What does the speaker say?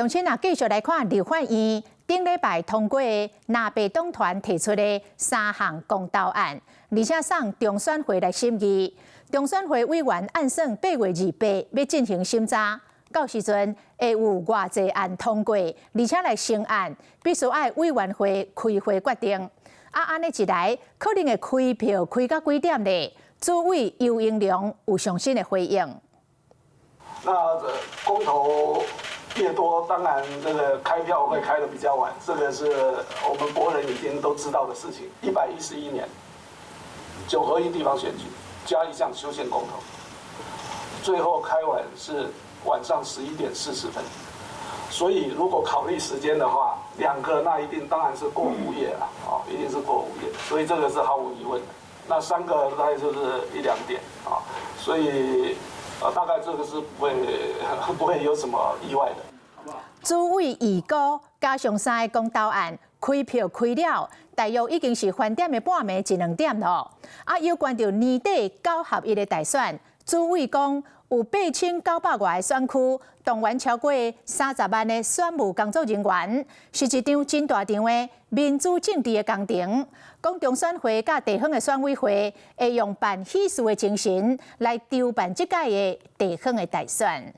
重新繼續來看立法院頂禮拜通過的南北黨團提出的3項公投案，而且送中選會來審議。中選會委員按算8月28要進行審查，到時陣會有偌濟案通過，而且來成案，必須愛委員會開會決定。安尼一來，可能會開票開到幾點呢？主委游盈隆有詳細的回應。那公投越多，當然這個開票會開得比較晚，這個是我們國人已經都知道的事情。111年9合1地方選舉加一項修憲公投，最後開完是晚上11點40分。所以如果考慮時間的話，2個那一定當然是過午夜了，一定是過午夜，所以這個是毫無疑問的。那3個大概就是1、2點啊，所以大概這個是不會有什麼意外的。主委預估加上3個公投案開票開了，大約已經是翻點的半暝1、2點了。有關到年底9合1的大選，主委講有8900外的選區，動員超過30萬的選務工作人員，是一場真大場的民主政治的工程。講中選會甲地方的選委會會用辦喜事的精神來籌辦這屆的地方的大選。